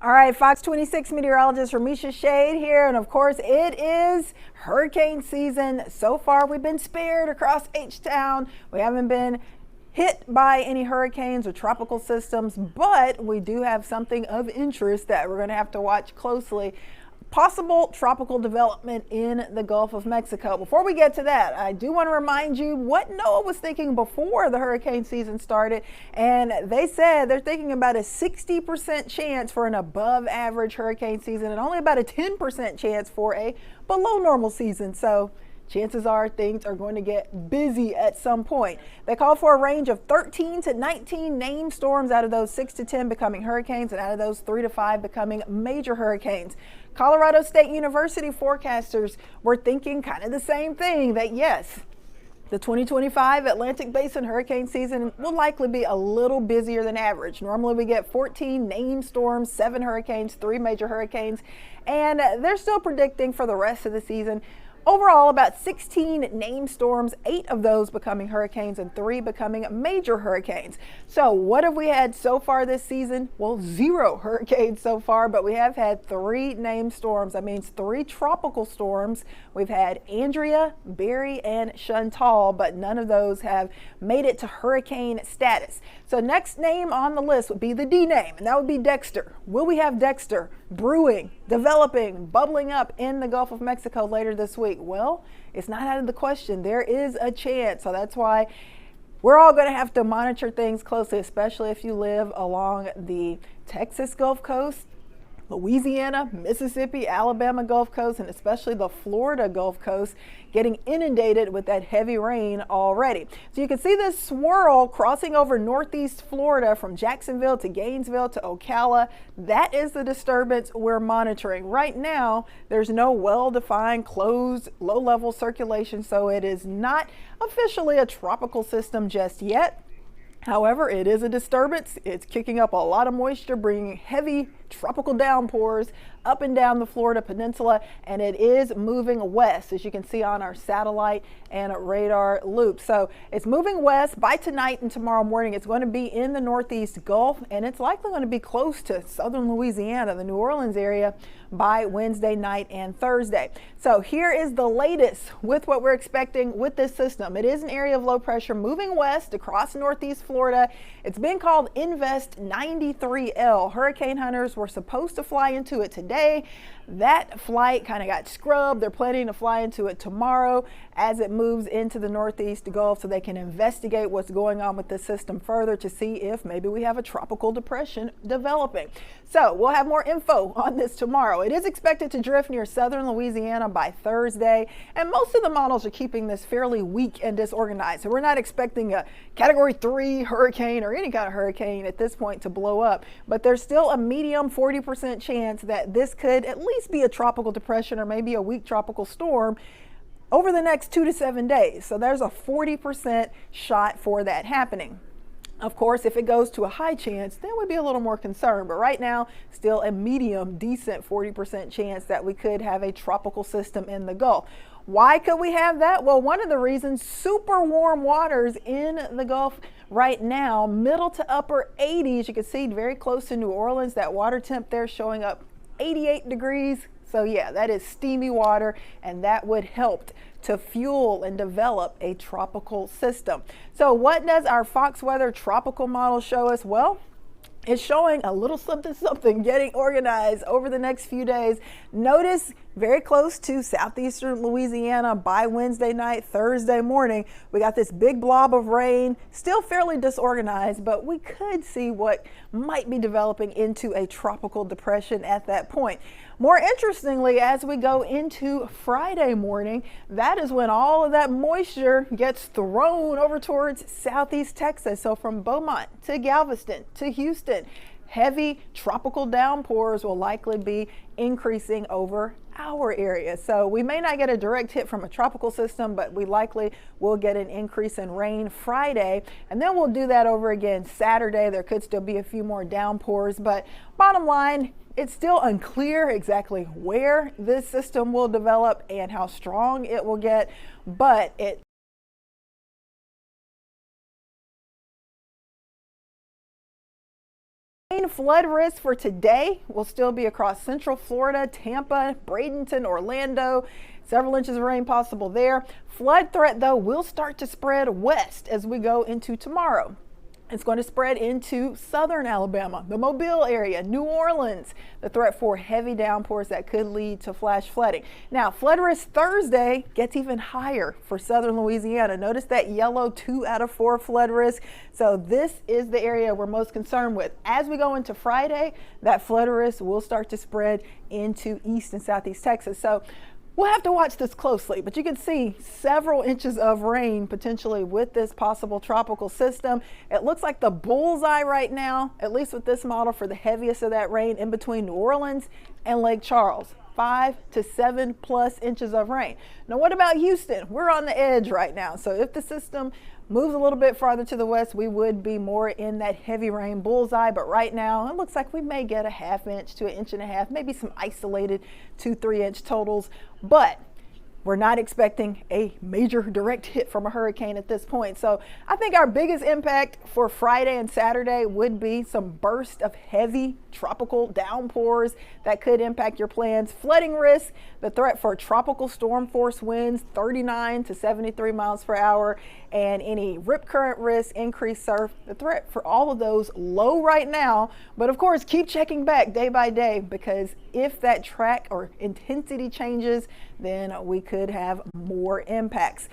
All right, Fox 26 meteorologist Ramisha Shade here, and of course it is hurricane season. So far we've been spared across H-Town. We haven't been hit by any hurricanes or tropical systems, but we do have something of interest that we're going to have to watch closely. Possible tropical development in the Gulf of Mexico. Before we get to that, I do want to remind you what NOAA was thinking before the hurricane season started, and they said they're thinking about a 60% chance for an above average hurricane season and only about a 10% chance for a below normal season. So chances are things are going to get busy at some point. They call for a range of 13 to 19 named storms, out of those 6 to 10 becoming hurricanes, and out of those 3 to 5 becoming major hurricanes. Colorado State University forecasters were thinking kind of the same thing, that yes, the 2025 Atlantic Basin hurricane season will likely be a little busier than average. Normally we get 14 named storms, 7 hurricanes, 3 major hurricanes, and they're still predicting for the rest of the season overall about 16 named storms, 8 of those becoming hurricanes and 3 becoming major hurricanes. So what have we had so far this season? Well, 0 hurricanes so far, but we have had 3 named storms. That means 3 tropical storms. We've had Andrea, Barry, and Chantal, but none of those have made it to hurricane status. So next name on the list would be the D name, and that would be Dexter. Will we have Dexter brewing, developing, bubbling up in the Gulf of Mexico later this week? Well, it's not out of the question. There is a chance. So that's why we're all going to have to monitor things closely, especially if you live along the Texas Gulf Coast, Louisiana, Mississippi, Alabama Gulf Coast, and especially the Florida Gulf Coast getting inundated with that heavy rain already. So you can see this swirl crossing over northeast Florida from Jacksonville to Gainesville to Ocala. That is the disturbance we're monitoring. Right now, there's no well-defined closed low-level circulation, so it is not officially a tropical system just yet. However, it is a disturbance. It's kicking up a lot of moisture, bringing heavy tropical downpours up and down the Florida peninsula, and it is moving west, as you can see on our satellite and radar loop. So it's moving west. By tonight and tomorrow morning, it's going to be in the northeast Gulf, and it's likely going to be close to southern Louisiana, the New Orleans area, by Wednesday night and Thursday. So here is the latest with what we're expecting with this system. It is an area of low pressure moving west across northeast Florida. It's been called Invest 93L. Hurricane hunters were supposed to fly into it today. That flight kind of got scrubbed. They're planning to fly into it tomorrow as it moves into the northeast Gulf, so they can investigate what's going on with the system further to see if maybe we have a tropical depression developing. So we'll have more info on this tomorrow. It is expected to drift near southern Louisiana by Thursday, and most of the models are keeping this fairly weak and disorganized. So we're not expecting a Category 3 hurricane or any kind of hurricane at this point to blow up, but there's still a medium 40% chance that this could at least be a tropical depression or maybe a weak tropical storm over the next 2 to 7 days. So there's a 40% shot for that happening. Of course, if it goes to a high chance, then we'd be a little more concerned. But right now, still a medium, decent 40% chance that we could have a tropical system in the Gulf. Why could we have that? Well, one of the reasons, super warm waters in the Gulf right now, middle to upper 80s. You can see very close to New Orleans, that water temp there showing up 88 degrees. So yeah, that is steamy water, and that would help to fuel and develop a tropical system. So what does our Fox Weather tropical model show us? Well, it's showing a little something getting organized over the next few days. Notice very close to southeastern Louisiana by Wednesday night, Thursday morning, we got this big blob of rain, still fairly disorganized, but we could see what might be developing into a tropical depression at that point. More interestingly, as we go into Friday morning, that is when all of that moisture gets thrown over towards southeast Texas. So from Beaumont to Galveston to Houston, heavy tropical downpours will likely be increasing over our area. So we may not get a direct hit from a tropical system, but we likely will get an increase in rain Friday, and then we'll do that over again Saturday. There could still be a few more downpours, but bottom line, it's still unclear exactly where this system will develop and how strong it will get, but it Flood risk for today will still be across central Florida, Tampa, Bradenton, Orlando. Several inches of rain possible there. Flood threat, though, will start to spread west as we go into tomorrow. It's going to spread into southern Alabama, the Mobile area, New Orleans. The threat for heavy downpours that could lead to flash flooding. Now, flood risk Thursday gets even higher for southern Louisiana. Notice that yellow 2 out of 4 flood risk. So this is the area we're most concerned with. As we go into Friday, that flood risk will start to spread into east and southeast Texas. So we'll have to watch this closely, but you can see several inches of rain potentially with this possible tropical system. It looks like the bullseye right now, at least with this model, for the heaviest of that rain in between New Orleans and Lake Charles. 5 to 7+ inches of rain. Now, what about Houston? We're on the edge right now. So if the system moves a little bit farther to the west, we would be more in that heavy rain bullseye. But right now, it looks like we may get a 1/2 inch to 1.5 inches, maybe some isolated 2-3 inch totals. But we're not expecting a major direct hit from a hurricane at this point. So I think our biggest impact for Friday and Saturday would be some burst of heavy tropical downpours that could impact your plans. Flooding risk, the threat for tropical storm force winds, 39 to 73 miles per hour, and any rip current risk, increased surf, the threat for all of those low right now. But of course, keep checking back day by day, because if that track or intensity changes, then we could have more impacts.